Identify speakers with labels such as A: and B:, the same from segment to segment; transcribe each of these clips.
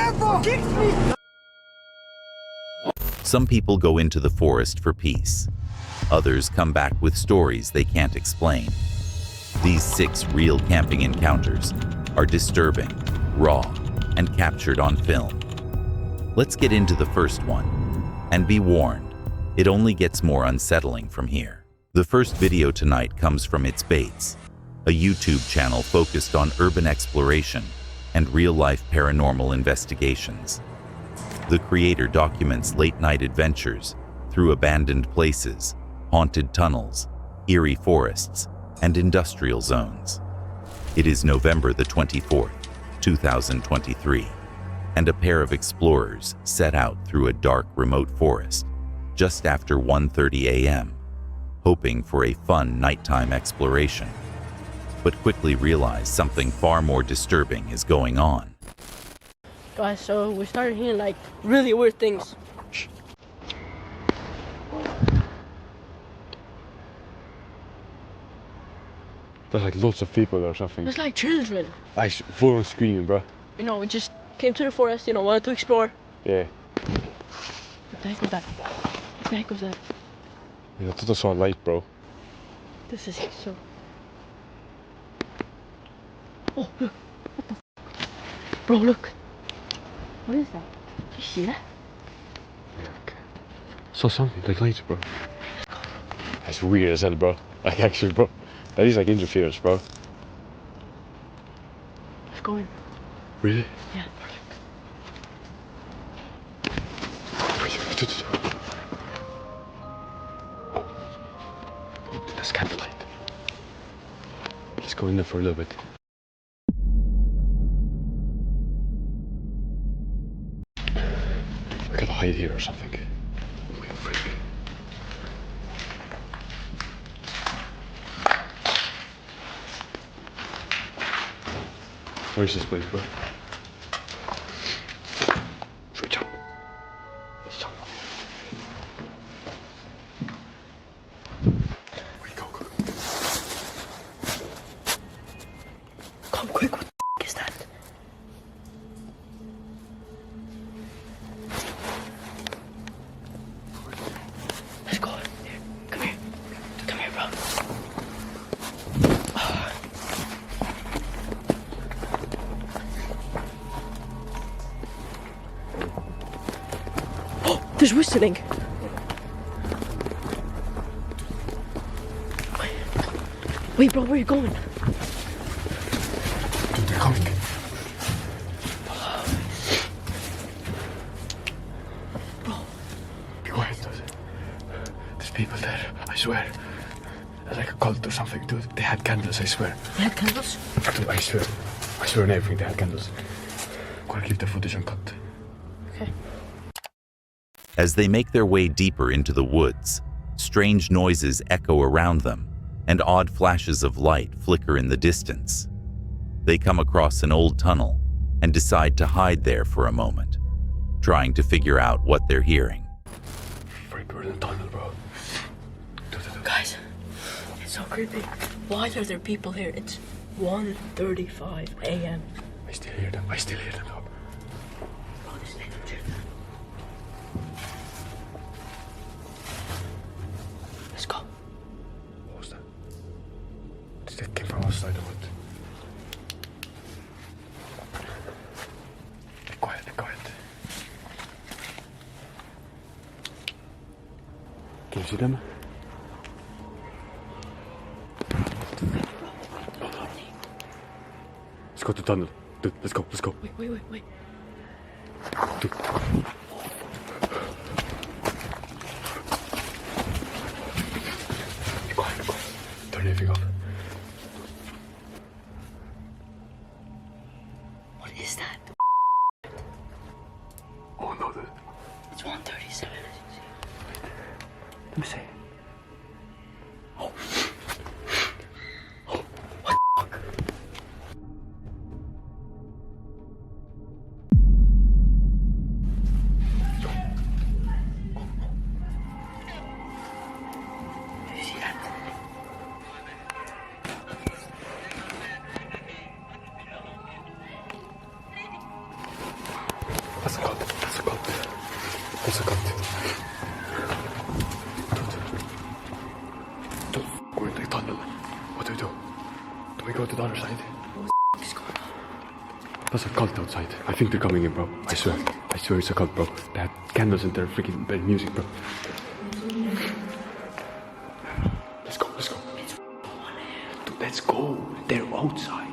A: never kicked me!
B: Some people go into the forest for peace. Others come back with stories they can't explain. These 6 real camping encounters are disturbing, raw, and captured on film. Let's get into the first one. And be warned, it only gets more unsettling from here. The first video tonight comes from It's Bates, a YouTube channel focused on urban exploration and real-life paranormal investigations. The creator documents late-night adventures through abandoned places, haunted tunnels, eerie forests, and industrial zones. It is November the 24th, 2023, and a pair of explorers set out through a dark, remote forest just after 1:30 a.m., hoping for a fun nighttime exploration, but quickly realize something far more disturbing is going on.
C: Guys, so we started hearing like really weird things.
D: There's like lots of people or something.
C: There's like children.
D: I full on screaming, bro.
C: You know, we just came to the forest, wanted to explore.
D: Yeah.
C: What the heck was that? What the heck was that?
D: Yeah, I thought I saw a light, bro.
C: This is so... Oh, look. What the f***? Bro, look. What is that? Did you see that?
D: Yeah, okay. Saw something, like lights, bro. That's weird as hell, bro. Like, actually, bro. That is like interference, bro.
C: Let's go in.
D: Really?
C: Yeah.
D: That's candlelight. Let's go in there for a little bit. We gotta hide here or something. We're freak. Where's this place, bro? Should we jump? Let's jump. Wait, go.
C: Come quick, what the f*** is that? Let's go. Here, come here. Come here, bro. There's whistling. Wait, bro, where are you going?
D: Dude, they're coming.
C: Bro.
D: Be quiet, dude. There's people there, I swear. It's like a cult or something, dude. They had candles, I swear.
C: They had candles?
D: Dude, I swear. I swear on everything, they had candles. Gotta keep the footage uncut.
C: Okay.
B: As they make their way deeper into the woods, strange noises echo around them, and odd flashes of light flicker in the distance. They come across an old tunnel and decide to hide there for a moment, trying to figure out what they're hearing.
D: Freak, we're in the tunnel, bro.
C: Guys, it's so creepy. Why are there people here? It's 1:35 a.m.
D: I still hear them, though.
C: Bro, this is legit. Let's go.
D: What was that? That came from outside the wood. Be quiet. Can you see them? Let's go to the tunnel. Dude, let's go.
C: Wait.
D: Dude. Be quiet. Turn everything off.
C: What is that?
D: Oh no, dude.
C: It's 1:37, as you see.
D: Let me see.
C: Oh.
D: we go to the other side?
C: What is going on?
D: There's a cult outside. I think they're coming in, bro. I swear it's a cult, bro. They had candles and they're freaking playing music, bro. Let's go. Dude, let's go. They're outside.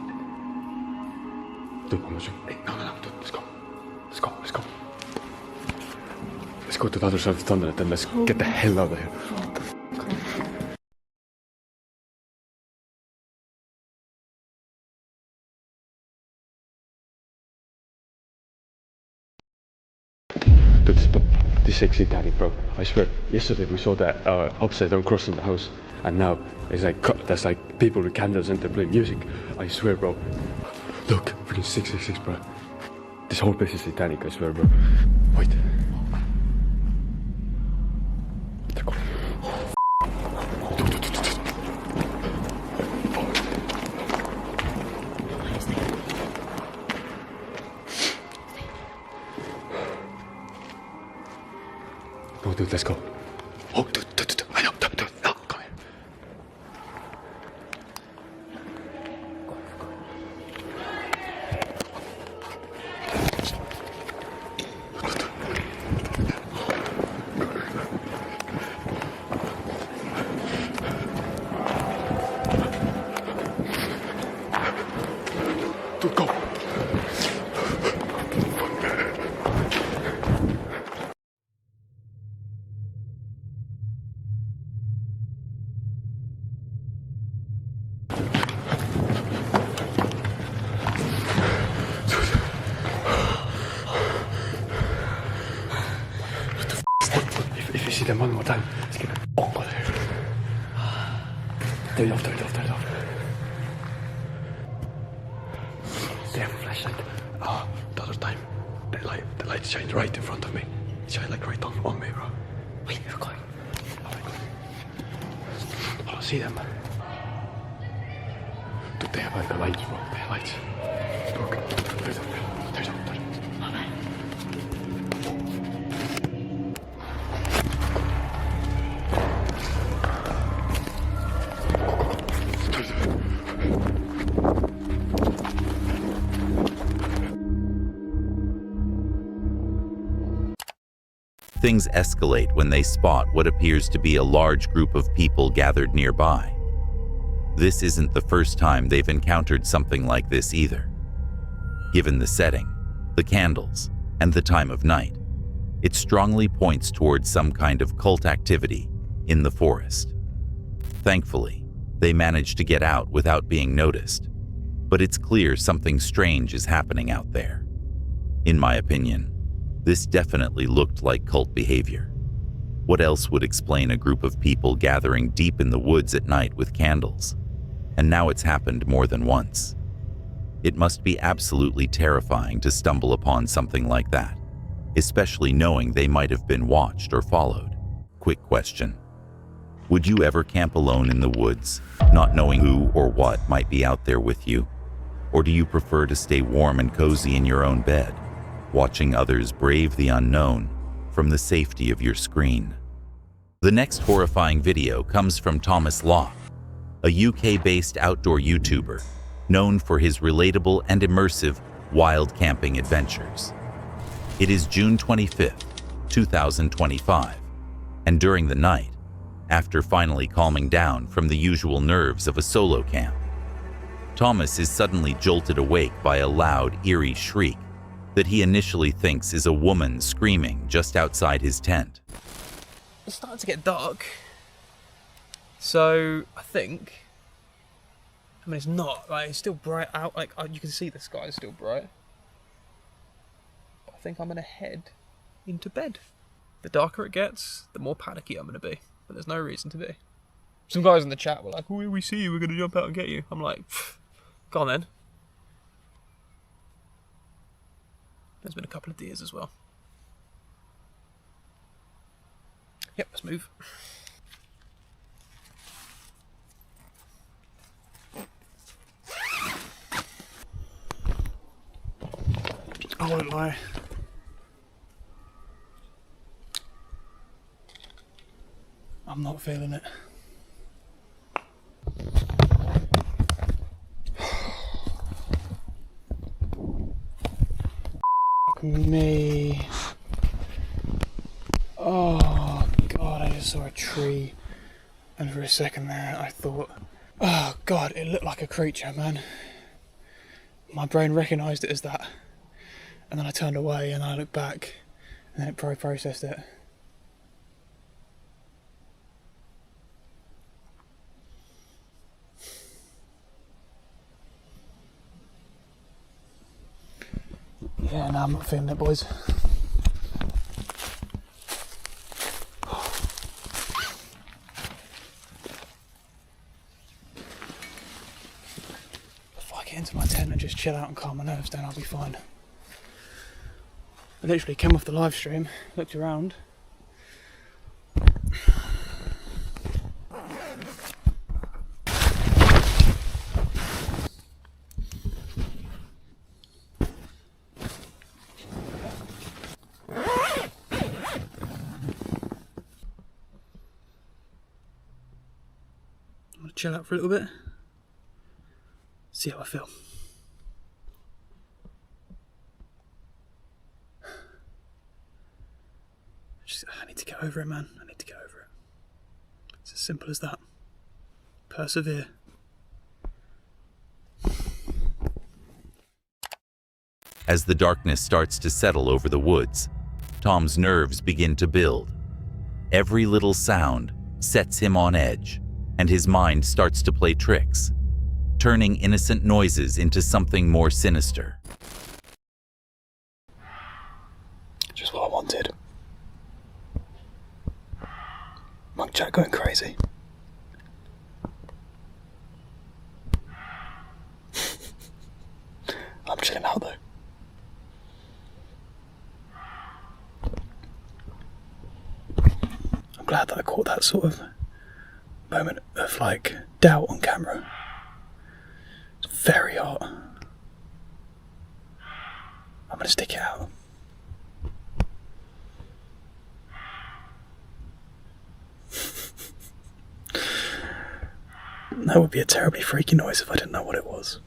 D: Dude, I'm not sure. Hey, no, dude, let's go. Let's go to the other side of the tunnel and then let's get the hell out of here. Dude, this is actually satanic, bro. I swear. Yesterday we saw that upside down cross in the house, and now it's like there's like people with candles and they're playing music. I swear, bro. Look, freaking 666, bro. This whole place is satanic. I swear, bro. Wait. They're coming. No, dude, let's go. Oh, dude, I know, dude, no, come here. Dude, go. If you see them one more time, let's get a bonk on there. Turn it off. They have a flashlight. The other time, the light shined right in front of me. It shined like right on me, bro.
C: Wait, they're going.
D: I don't see them. Dude, they have like the lights, bro. They have lights. Look, there's them.
B: Things escalate when they spot what appears to be a large group of people gathered nearby. This isn't the first time they've encountered something like this either. Given the setting, the candles, and the time of night, it strongly points towards some kind of cult activity in the forest. Thankfully, they managed to get out without being noticed, but it's clear something strange is happening out there. In my opinion, this definitely looked like cult behavior. What else would explain a group of people gathering deep in the woods at night with candles? And now it's happened more than once. It must be absolutely terrifying to stumble upon something like that, especially knowing they might have been watched or followed. Quick question. Would you ever camp alone in the woods, not knowing who or what might be out there with you? Or do you prefer to stay warm and cozy in your own bed, watching others brave the unknown from the safety of your screen? The next horrifying video comes from Thomas Locke, a UK-based outdoor YouTuber known for his relatable and immersive wild camping adventures. It is June 25th, 2025, and during the night, after finally calming down from the usual nerves of a solo camp, Thomas is suddenly jolted awake by a loud, eerie shriek that he initially thinks is a woman screaming just outside his tent.
A: It's starting to get dark, so I mean it's not, like it's still bright out, like you can see the sky is still bright, but I think I'm gonna head into bed. The darker it gets, the more panicky I'm gonna be, but there's no reason to be. Some guys in the chat were like, oh, we see you, we're gonna jump out and get you. I'm like, go on then. There's been a couple of deers as well. Yep, let's move. I won't lie. I'm not feeling it. Fuck me. Oh god, I just saw a tree. And for a second there, I thought, oh god, it looked like a creature, man. My brain recognised it as that. And then I turned away and I looked back and then it processed it. Yeah, no, I'm not feeling it, boys. If I get into my tent and just chill out and calm my nerves down, I'll be fine. I literally came off the live stream, looked around. I'm gonna chill out for a little bit, see how I feel. I need to get over it, man. I need to get over it. It's as simple as that. Persevere.
B: As the darkness starts to settle over the woods, Tom's nerves begin to build. Every little sound sets him on edge, and his mind starts to play tricks, turning innocent noises into something more sinister.
A: Just what I wanted. Monk Jack going crazy. I'm chilling out though. I'm glad that I caught that sort of moment of like doubt on camera. It's very hot. I'm gonna stick it out. That would be a terribly freaky noise if I didn't know what it was.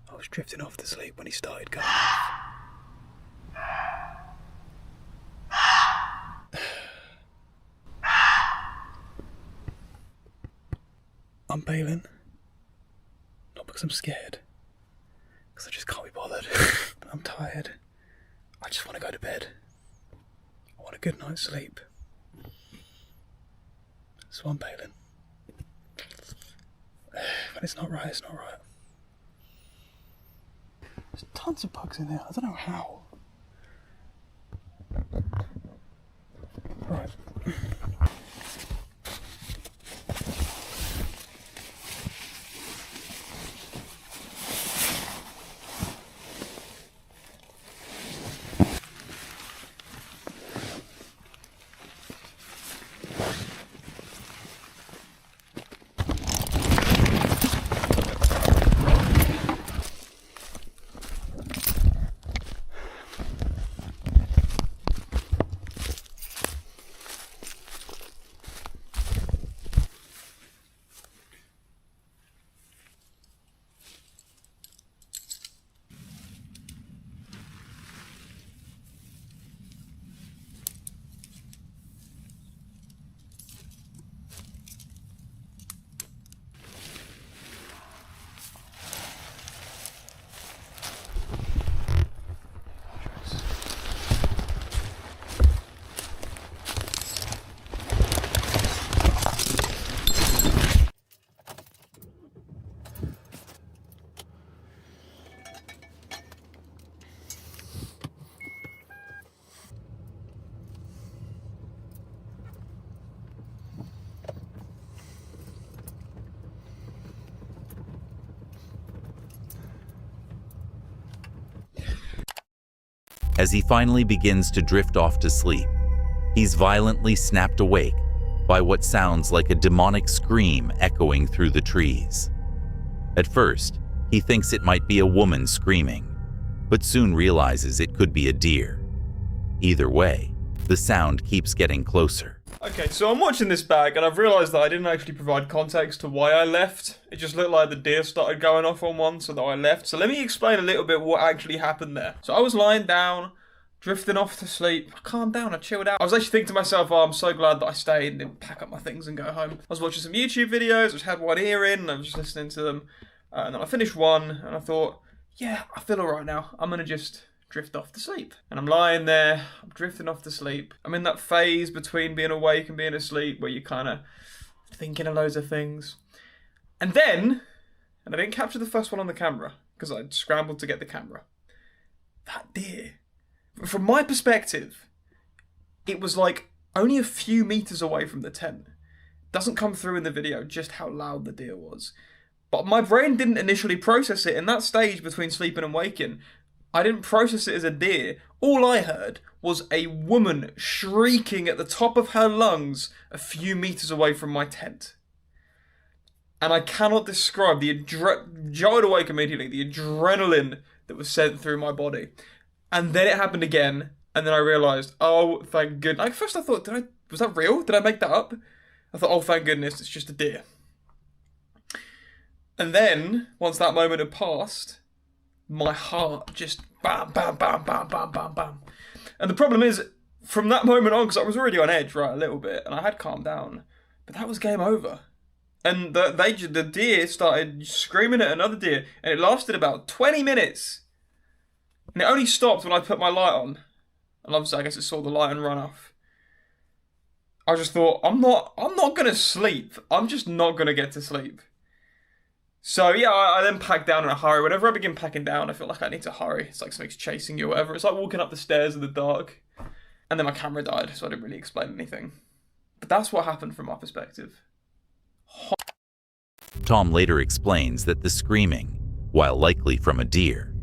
A: I was drifting off to sleep when he started going off. I'm bailing. Not because I'm scared. Because I just can't be bothered. I'm tired. I just want to go to bed. I want a good night's sleep. So I'm bailing. When it's not right, it's not right. There's tons of bugs in there. I don't know how. Right.
B: As he finally begins to drift off to sleep, he's violently snapped awake by what sounds like a demonic scream echoing through the trees. At first, he thinks it might be a woman screaming, but soon realizes it could be a deer. Either way, the sound keeps getting closer.
A: Okay, so I'm watching this back and I've realised that I didn't actually provide context to why I left. It just looked like the deer started going off on one, so that I left. So let me explain a little bit what actually happened there. So I was lying down, drifting off to sleep. I calmed down, I chilled out. I was actually thinking to myself, oh, I'm so glad that I stayed and didn't pack up my things and go home. I was watching some YouTube videos, I just had one ear in and I was just listening to them. And then I finished one and I thought, yeah, I feel alright now. I'm gonna just drift off to sleep. And I'm lying there, I'm drifting off to sleep. I'm in that phase between being awake and being asleep where you're kind of thinking of loads of things. And then, and I didn't capture the first one on the camera because I scrambled to get the camera. That deer, from my perspective, it was like only a few meters away from the tent. Doesn't come through in the video just how loud the deer was. But my brain didn't initially process it in that stage between sleeping and waking. I didn't process it as a deer. All I heard was a woman shrieking at the top of her lungs a few meters away from my tent. And I cannot describe the jarred awake immediately, the adrenaline that was sent through my body. And then it happened again, and then I realised, oh, thank goodness. At first I thought, was that real? Did I make that up? I thought, oh, thank goodness, it's just a deer. And then, once that moment had passed, my heart just bam, bam, bam, bam, bam, bam, bam. And the problem is, from that moment on, because I was already on edge, right, a little bit, and I had calmed down, but that was game over. And the deer started screaming at another deer, and it lasted about 20 minutes. And it only stopped when I put my light on. And obviously, I guess it saw the light and run off. I just thought, I'm not going to sleep. I'm just not going to get to sleep. So yeah, I then packed down in a hurry. Whenever I begin packing down, I feel like I need to hurry. It's like something's chasing you or whatever. It's like walking up the stairs in the dark. And then my camera died, so I didn't really explain anything. But that's what happened from our perspective.
B: Tom later explains that the screaming, while likely from a deer,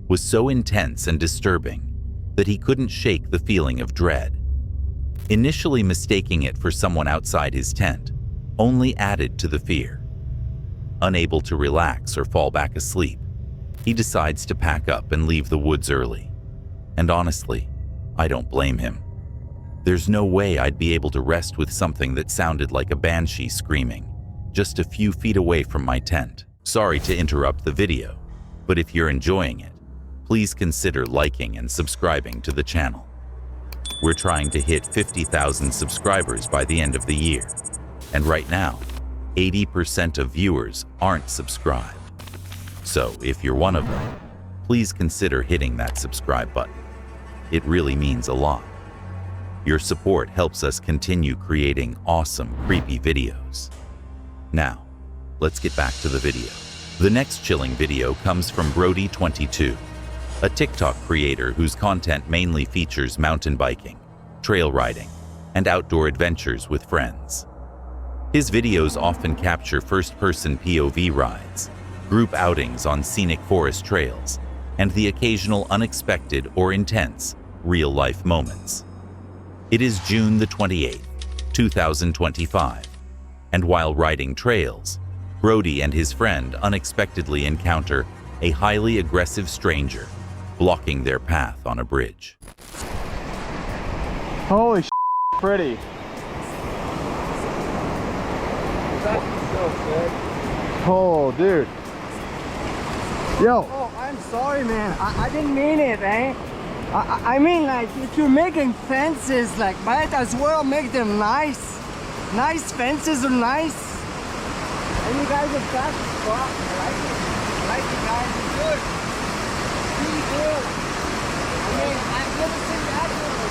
B: was so intense and disturbing that he couldn't shake the feeling of dread. Initially mistaking it for someone outside his tent only added to the fear. Unable to relax or fall back asleep, he decides to pack up and leave the woods early. And honestly, I don't blame him. There's no way I'd be able to rest with something that sounded like a banshee screaming, just a few feet away from my tent. Sorry to interrupt the video, but if you're enjoying it, please consider liking and subscribing to the channel. We're trying to hit 50,000 subscribers by the end of the year, and right now, 80% of viewers aren't subscribed. So if you're one of them, please consider hitting that subscribe button. It really means a lot. Your support helps us continue creating awesome, creepy videos. Now, let's get back to the video. The next chilling video comes from Brody22, a TikTok creator whose content mainly features mountain biking, trail riding, and outdoor adventures with friends. His videos often capture first-person POV rides, group outings on scenic forest trails, and the occasional unexpected or intense real-life moments. It is June the 28th, 2025, and while riding trails, Brody and his friend unexpectedly encounter a highly aggressive stranger blocking their path on a bridge.
E: Holy pretty. Oh, dude. Yo.
F: Oh, I'm sorry, man. I didn't mean it, eh? I mean, like, if you're making fences, like, might as well make them nice. Nice fences are nice. And you guys are fast as fuck. I like you guys. It's good. Really good. I mean, I've never seen that one.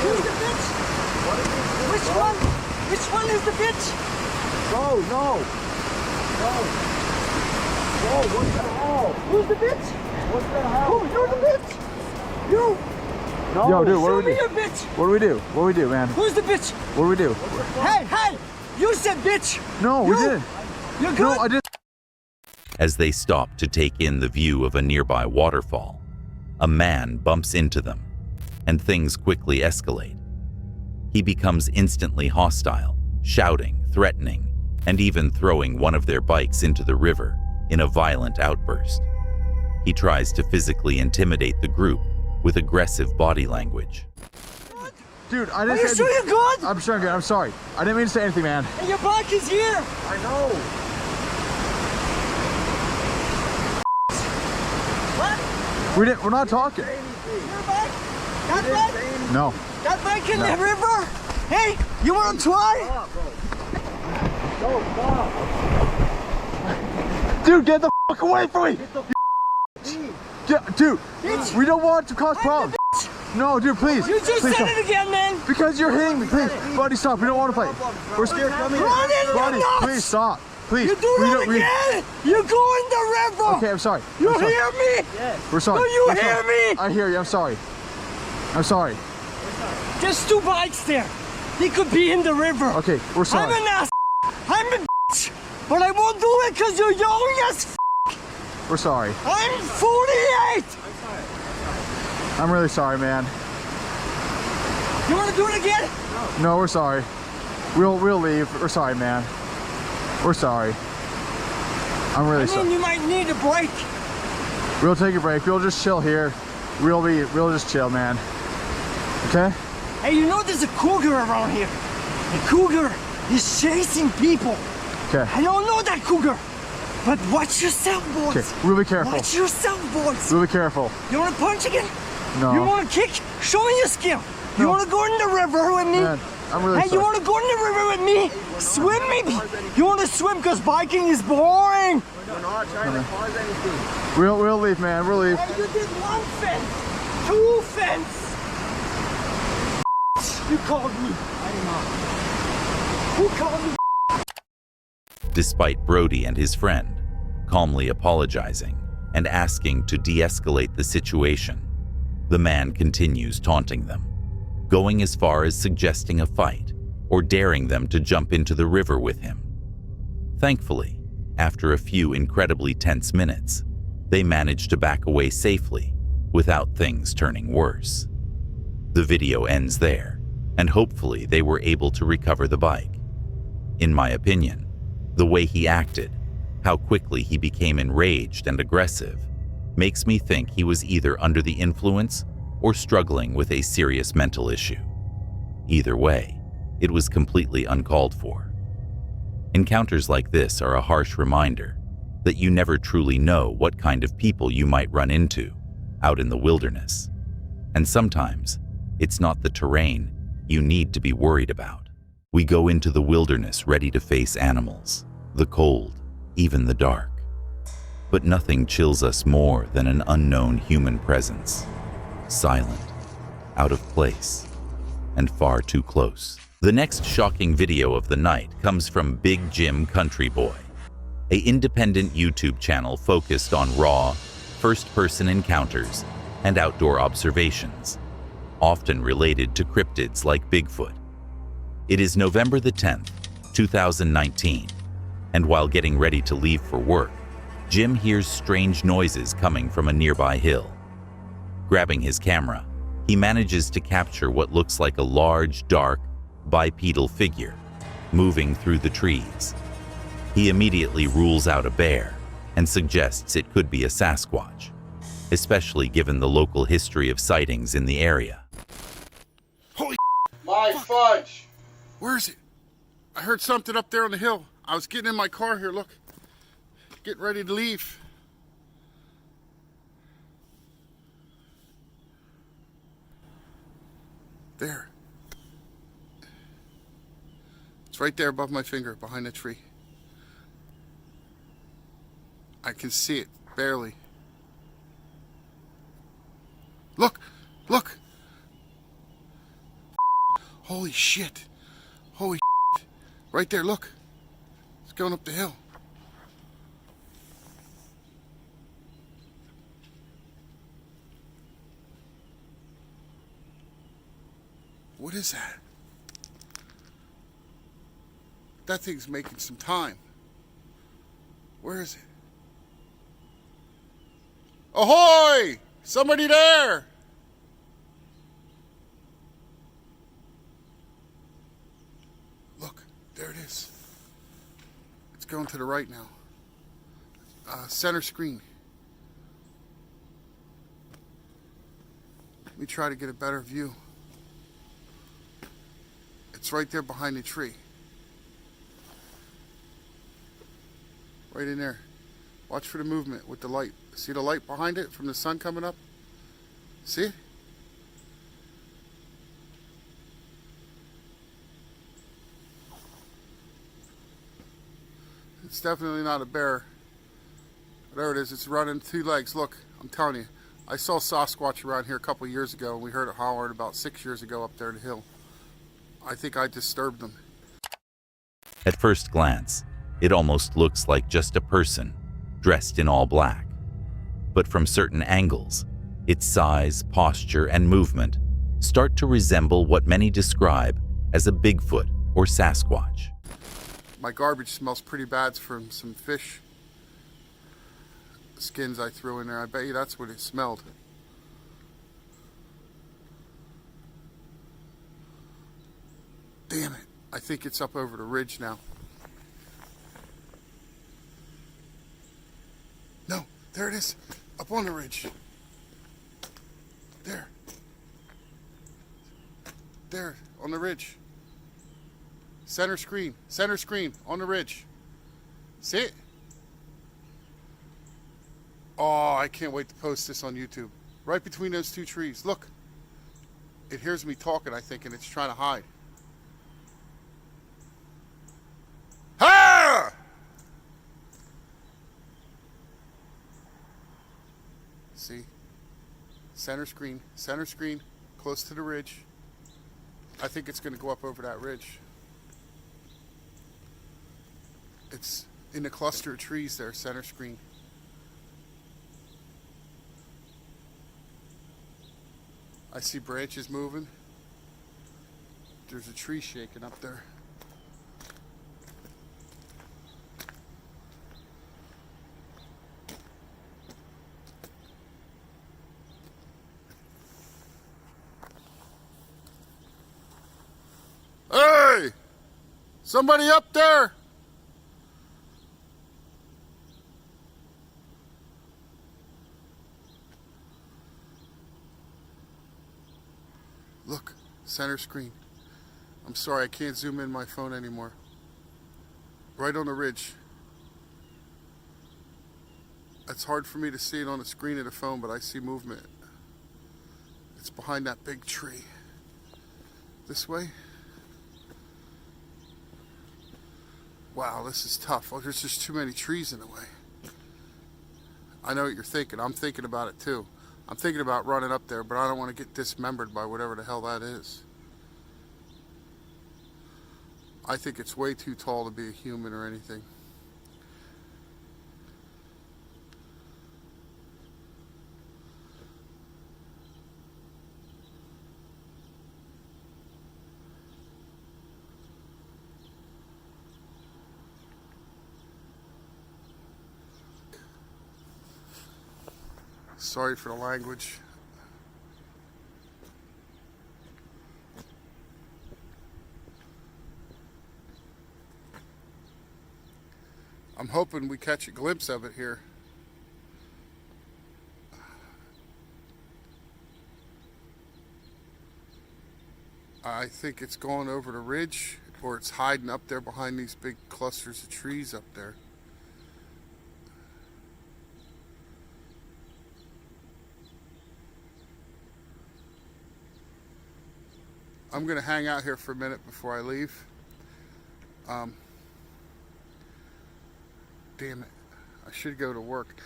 F: Who's the bitch? Which one? Which one is the bitch?
E: No, no. No, what the hell?
F: Who's the bitch?
E: What the hell?
F: Who? You're the bitch? You?
E: No. Yo, dude, what
F: Show
E: do we
F: me
E: do?
F: your bitch.
E: What do we do? What do we do, man?
F: Who's the bitch?
E: What do we do?
F: Hey, hey! You said bitch.
E: No, we didn't.
F: You're good.
E: No, I didn't.
B: As they stop to take in the view of a nearby waterfall, a man bumps into them, and things quickly escalate. He becomes instantly hostile, shouting, threatening, and even throwing one of their bikes into the river in a violent outburst. He tries to physically intimidate the group with aggressive body language.
E: Dude, I didn't
F: Are you
E: say
F: sure you're good?
E: I'm sure I'm good. I'm sorry. I didn't mean to say anything, man.
F: And your bike is here.
E: I know.
F: What?
E: We're not talking.
F: Your bike? That bike?
E: No.
F: That bike in the river? Hey, you want to try?
E: Dude, get the fuck away from me! Dude, we don't want to cause problems. No, dude, please.
F: You just
E: please
F: said
E: stop.
F: it again, man.
E: Because you're hitting me, please. Buddy, stop. We don't want to fight. We're scared. Come here.
F: Run in your
E: Buddy,
F: nuts.
E: please stop. Please.
F: You do that again. You go in the river.
E: Okay, I'm sorry.
F: You
E: I'm sorry.
F: hear me?
E: We're sorry.
F: Do you
E: We're
F: hear
E: sorry.
F: me?
E: I hear you. I'm sorry. I'm sorry.
F: There's 2 bikes there. He could be in the river.
E: Okay, we're sorry.
F: I'm an ass. I'm a bitch. But I won't do it because you're young as f.
E: We're sorry.
F: I'm 48.
E: I'm really sorry, man.
F: You want to do it again?
E: No, we're sorry. We'll leave. We're sorry, man. We're sorry. I'm really
F: I mean,
E: sorry.
F: you might need a break.
E: We'll take a break. We'll just chill here. We'll just chill, man. Okay?
F: Hey, you know there's a cougar around here. The cougar is chasing people.
E: Okay.
F: I don't know that cougar. But watch yourself, boys.
E: Okay. We'll be careful.
F: Watch yourself, boys.
E: We'll be careful.
F: You want to punch again?
E: No.
F: You want to kick? Show me your skill. You
E: No.
F: want to go in the river with me?
E: Man, I'm really
F: Hey,
E: sorry.
F: you want to go in the river with me? Swim maybe? You want to swim because biking is boring?
E: We're not trying to cause anything. We'll leave, man. We'll leave.
F: Hey, you did 1 fence, 2 fence. You called me. I did not. Who called me?
B: Despite Brody and his friend calmly apologizing and asking to de-escalate the situation, the man continues taunting them, going as far as suggesting a fight or daring them to jump into the river with him. Thankfully, after a few incredibly tense minutes, they manage to back away safely without things turning worse. The video ends there, and hopefully they were able to recover the bike. In my opinion, the way he acted, how quickly he became enraged and aggressive, makes me think he was either under the influence or struggling with a serious mental issue. Either way, it was completely uncalled for. Encounters like this are a harsh reminder that you never truly know what kind of people you might run into out in the wilderness. And sometimes, it's not the terrain you need to be worried about. We go into the wilderness ready to face animals, the cold, even the dark. But nothing chills us more than an unknown human presence, silent, out of place, and far too close. The next shocking video of the night comes from Big Jim Country Boy, an independent YouTube channel focused on raw, first-person encounters and outdoor observations, often related to cryptids like Bigfoot. It is November the 10th, 2019, and while getting ready to leave for work, Jim hears strange noises coming from a nearby hill. Grabbing his camera, he manages to capture what looks like a large, dark, bipedal figure moving through the trees. He immediately rules out a bear and suggests it could be a Sasquatch, especially given the local history of sightings in the area.
G: Holy
E: My fudge!
G: Where is it? I heard something up there on the hill. I was getting in my car here, look. Getting ready to leave. There. It's right there above my finger, behind the tree. I can see it, barely. Look! Look! Holy shit! Holy shit! Right there, look! It's going up the hill. What is that? That thing's making some time. Where is it? Ahoy! Somebody there! Look, there it is. It's going to the right now. Center screen. Let me try to get a better view. It's right there behind the tree. Right in there. Watch for the movement with the light. See the light behind it from the sun coming up? See it? It's definitely not a bear. There it is. It's running 2 legs. Look, I'm telling you. I saw Sasquatch around here a couple years ago, and we heard it hollering about 6 years ago up there the hill. I think I disturbed them.
B: At first glance, it almost looks like just a person dressed in all black. But from certain angles, its size, posture, and movement start to resemble what many describe as a Bigfoot or Sasquatch.
G: My garbage smells pretty bad from some fish skins I threw in there. I bet you that's what it smelled. Damn it. I think it's up over the ridge now. No, there it is. Up on the ridge. There. There, on the ridge. Center screen on the ridge. See it? Oh, I can't wait to post this on YouTube. Right between those 2 trees. Look. It hears me talking, I think, and it's trying to hide. Ha! See? Center screen, close to the ridge. I think it's going to go up over that ridge. It's in a cluster of trees there, center screen. I see branches moving. There's a tree shaking up there. Hey! Somebody up there! Look, center screen. I'm sorry, I can't zoom in my phone anymore. Right on the ridge. It's hard for me to see it on the screen of the phone, but I see movement. It's behind that big tree. This way. Wow, this is tough. Oh, there's just too many trees in the way. I know what you're thinking. I'm thinking about it too. I'm thinking about running up there, but I don't want to get dismembered by whatever the hell that is. I think it's way too tall to be a human or anything. Sorry for the language. I'm hoping we catch a glimpse of it here. I think it's going over the ridge, or it's hiding up there behind these big clusters of trees up there. I'm going to hang out here for a minute before I leave. Damn it. I should go to work.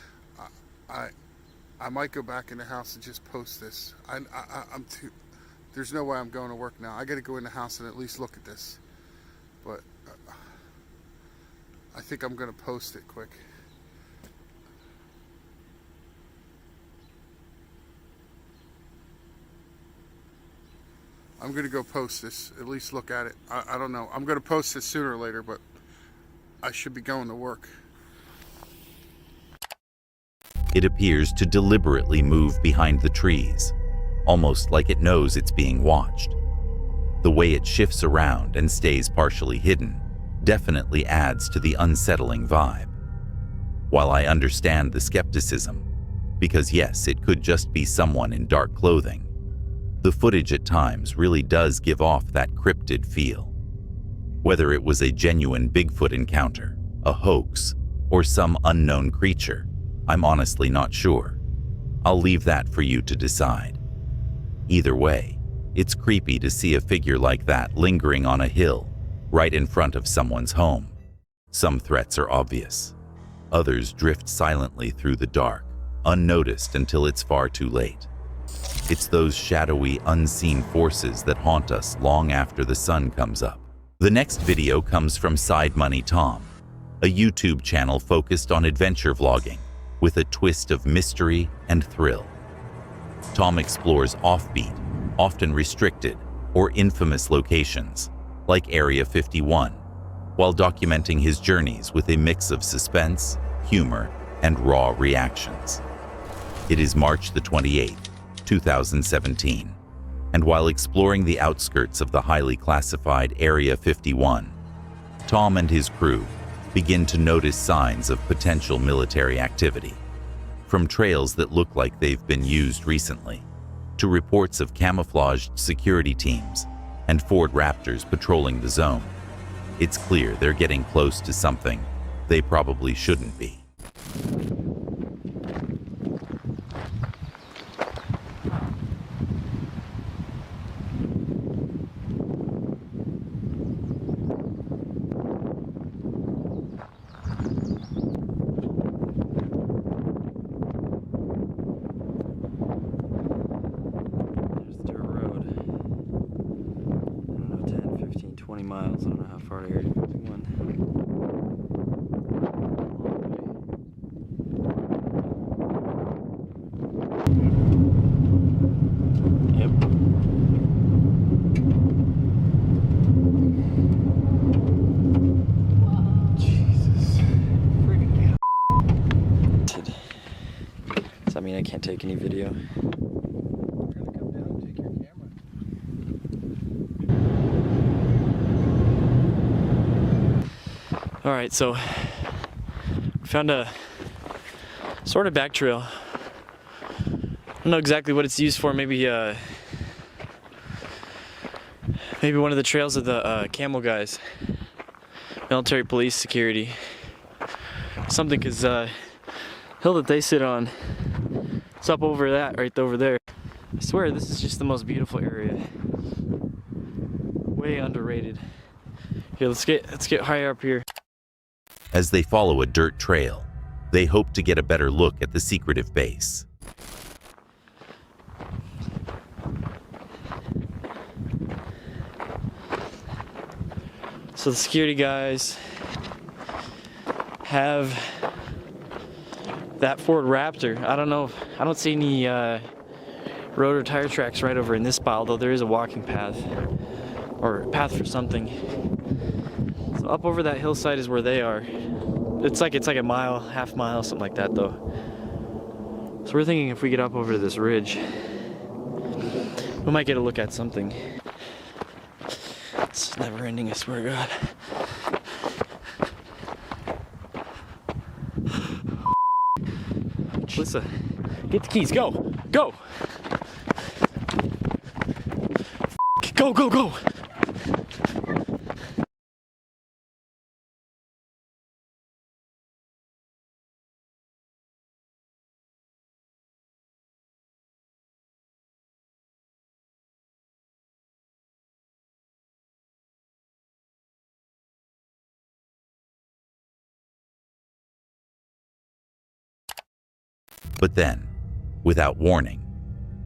G: I might go back in the house and just post this. I'm too... There's no way I'm going to work now. I got to go in the house and at least look at this. But I think I'm going to post it quick. I'm going to go post this, at least look at it. I don't know. I'm going to post this sooner or later, but I should be going to work.
B: It appears to deliberately move behind the trees, almost like it knows it's being watched. The way it shifts around and stays partially hidden definitely adds to the unsettling vibe. While I understand the skepticism, because yes, it could just be someone in dark clothing, the footage at times really does give off that cryptid feel. Whether it was a genuine Bigfoot encounter, a hoax, or some unknown creature, I'm honestly not sure. I'll leave that for you to decide. Either way, it's creepy to see a figure like that lingering on a hill right in front of someone's home. Some threats are obvious. Others drift silently through the dark, unnoticed until it's far too late. It's those shadowy, unseen forces that haunt us long after the sun comes up. The next video comes from Side Money Tom, a YouTube channel focused on adventure vlogging with a twist of mystery and thrill. Tom explores offbeat, often restricted, or infamous locations, like Area 51, while documenting his journeys with a mix of suspense, humor, and raw reactions. It is March the 28th, 2017, and while exploring the outskirts of the highly classified Area 51, Tom and his crew begin to notice signs of potential military activity. From trails that look like they've been used recently, to reports of camouflaged security teams and Ford Raptors patrolling the zone, it's clear they're getting close to something they probably shouldn't be.
H: There's the dirt road. I don't know, 10, 15, 20 miles. I don't know how far to Area 51. Yep. Jesus. Friggin' hell. Does that mean I can't take any video? Alright, so we found a sort of back trail. I don't know exactly what it's used for. Maybe one of the trails of the camel guys, military police security, something, because hill that they sit on, it's up over that, right over there. I swear this is just the most beautiful area. Way underrated. Here, let's get higher up here.
B: As they follow a dirt trail, they hope to get a better look at the secretive base.
H: So the security guys have that Ford Raptor. I don't know, I don't see any road or tire tracks right over in this spot, although there is a walking path or a path for something. So up over that hillside is where they are. It's like a mile, half mile, something like that though. So we're thinking if we get up over to this ridge, we might get a look at something. It's never ending, I swear to God. Alyssa, get the keys, go! Go! Go, go, go!
B: But then, without warning,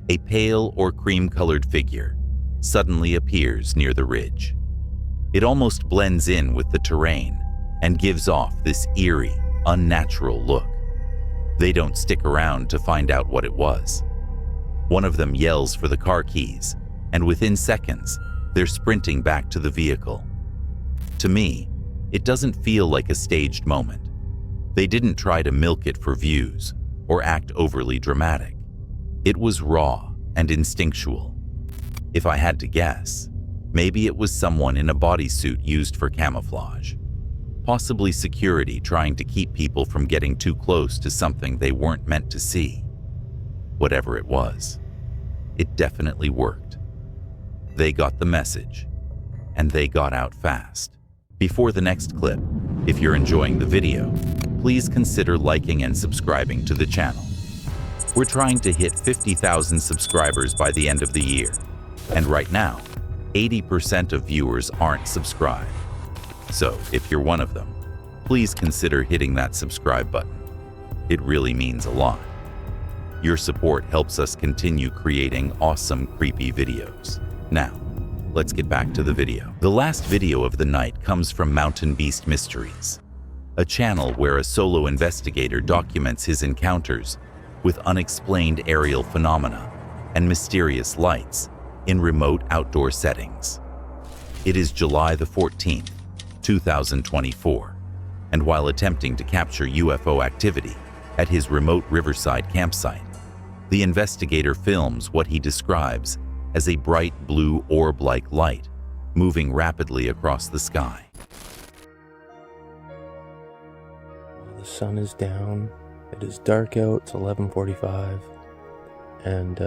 B: a pale or cream-colored figure suddenly appears near the ridge. It almost blends in with the terrain and gives off this eerie, unnatural look. They don't stick around to find out what it was. One of them yells for the car keys, and within seconds, they're sprinting back to the vehicle. To me, it doesn't feel like a staged moment. They didn't try to milk it for views or act overly dramatic. It was raw and instinctual. If I had to guess, maybe it was someone in a bodysuit used for camouflage. Possibly security trying to keep people from getting too close to something they weren't meant to see. Whatever it was, it definitely worked. They got the message, and they got out fast. Before the next clip, if you're enjoying the video, please consider liking and subscribing to the channel. We're trying to hit 50,000 subscribers by the end of the year, and right now, 80% of viewers aren't subscribed. So if you're one of them, please consider hitting that subscribe button. It really means a lot. Your support helps us continue creating awesome, creepy videos. Now, let's get back to the video. The last video of the night comes from Mountain Beast Mysteries, a channel where a solo investigator documents his encounters with unexplained aerial phenomena and mysterious lights in remote outdoor settings. It is July the 14th, 2024, and while attempting to capture UFO activity at his remote riverside campsite, the investigator films what he describes as a bright blue orb-like light moving rapidly across the sky.
I: The sun is down, it is dark out, it's 11:45, and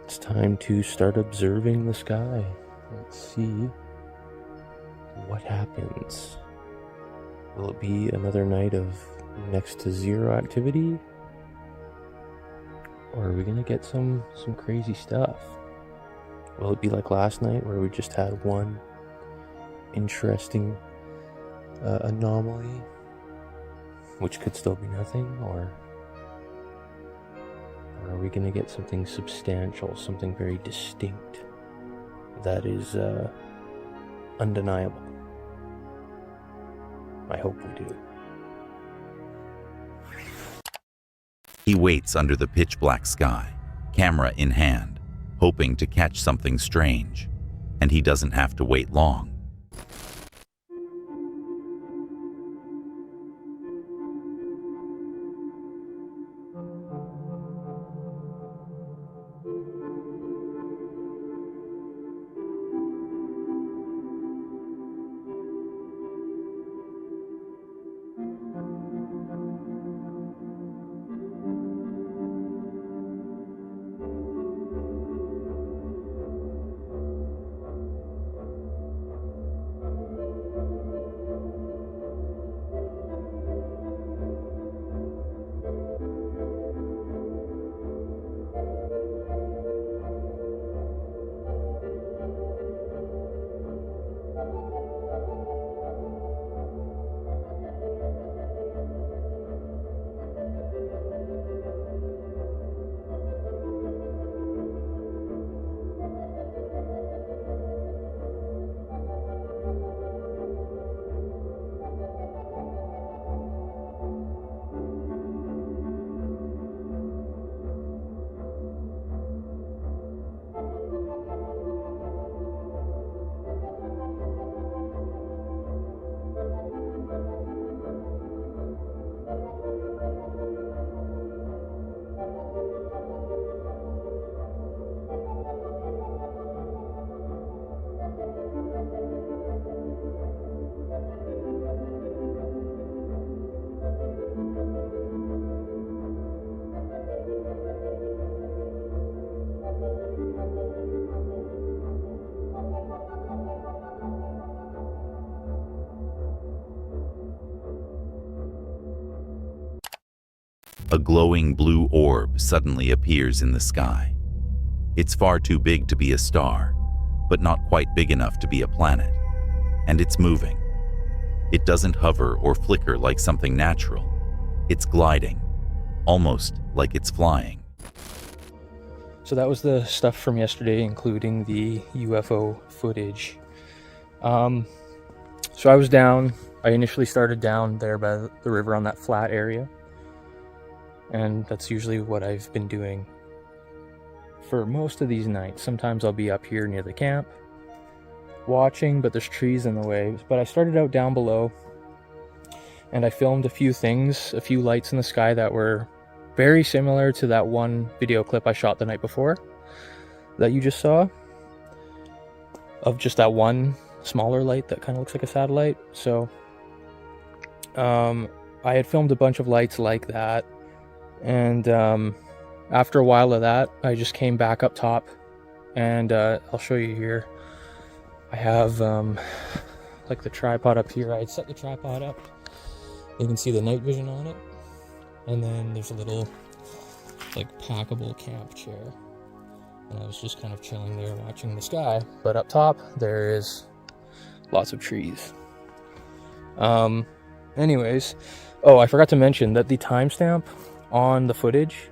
I: it's time to start observing the sky. Let's see what happens. Will it be another night of next to zero activity? Or are we gonna get some crazy stuff? Will it be like last night where we just had one interesting anomaly, which could still be nothing? Or are we gonna get something substantial, something very distinct that is undeniable? I hope we do.
B: He waits under the pitch-black sky, camera in hand, hoping to catch something strange, and he doesn't have to wait long. A glowing blue orb suddenly appears in the sky. It's far too big to be a star, but not quite big enough to be a planet. And it's moving. It doesn't hover or flicker like something natural. It's gliding, almost like it's flying.
I: So that was the stuff from yesterday, including the UFO footage. So I was down. I initially started down there by the river on that flat area. And that's usually what I've been doing for most of these nights. Sometimes I'll be up here near the camp watching, but there's trees in the way. But I started out down below, and I filmed a few things, a few lights in the sky that were very similar to that one video clip I shot the night before that you just saw, of just that one smaller light that kind of looks like a satellite. So I had filmed a bunch of lights like that, and after a while of that, I just came back up top, and I'll show you here. I have like the tripod up here. I had set the tripod up. You can see the night vision on it, and then there's a little like packable camp chair, and I was just kind of chilling there watching the sky. But up top there is lots of trees. Anyways, oh, I forgot to mention that the timestamp on the footage,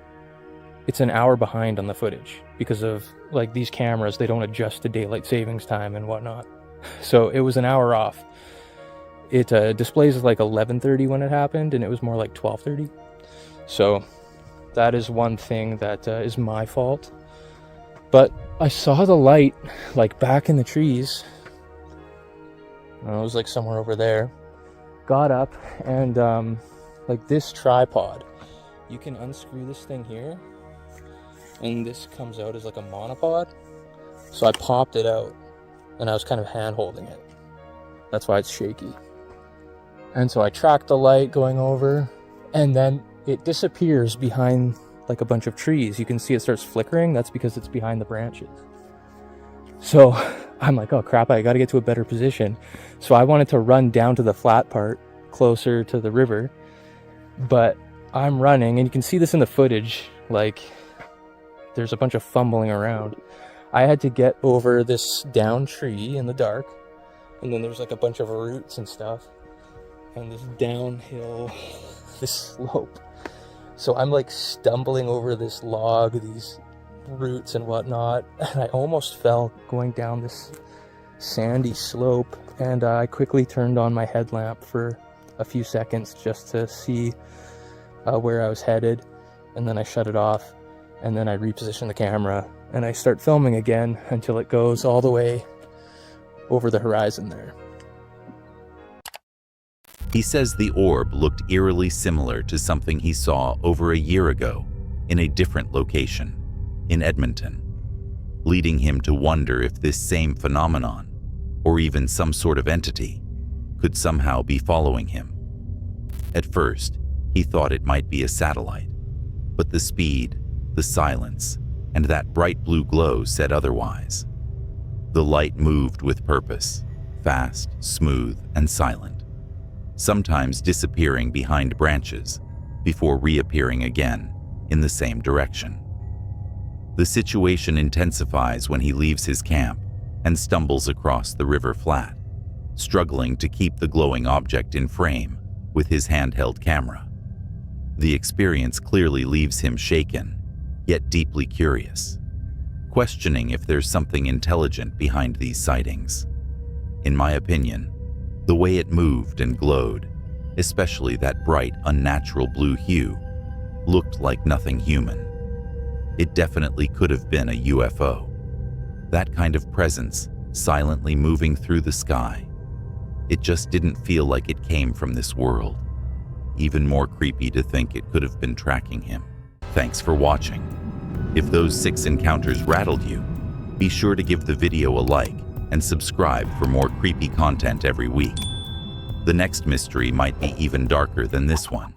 I: it's an hour behind on the footage because of like these cameras, they don't adjust to daylight savings time and whatnot. So it was an hour off. It displays as like 11:30 when it happened, and it was more like 12:30. So that is one thing that is my fault. But I saw the light like back in the trees. It was like somewhere over there. Got up, and like this tripod, you can unscrew this thing here, and this comes out as like a monopod. So I popped it out, and I was kind of hand holding it. That's why it's shaky. And so I tracked the light going over, and then it disappears behind like a bunch of trees. You can see it starts flickering. That's because it's behind the branches. So I'm like, oh crap, I gotta get to a better position. So I wanted to run down to the flat part closer to the river, but I'm running, and you can see this in the footage, like there's a bunch of fumbling around. I had to get over this down tree in the dark, and then there's like a bunch of roots and stuff, and this downhill, this slope. So I'm like stumbling over this log, these roots and whatnot, and I almost fell going down this sandy slope, and I quickly turned on my headlamp for a few seconds just to see where I was headed, and then I shut it off, and then I reposition the camera, and I start filming again until it goes all the way over the horizon there.
B: He says the orb looked eerily similar to something he saw over a year ago in a different location, in Edmonton, leading him to wonder if this same phenomenon, or even some sort of entity, could somehow be following him. At first, he thought it might be a satellite, but the speed, the silence, and that bright blue glow said otherwise. The light moved with purpose, fast, smooth, and silent, sometimes disappearing behind branches before reappearing again in the same direction. The situation intensifies when he leaves his camp and stumbles across the river flat, struggling to keep the glowing object in frame with his handheld camera. The experience clearly leaves him shaken, yet deeply curious, questioning if there's something intelligent behind these sightings. In my opinion, the way it moved and glowed, especially that bright, unnatural blue hue, looked like nothing human. It definitely could have been a UFO. That kind of presence, silently moving through the sky. It just didn't feel like it came from this world. Even more creepy to think it could have been tracking him. Thanks for watching. If those 6 encounters rattled you, be sure to give the video a like and subscribe for more creepy content every week. The next mystery might be even darker than this one.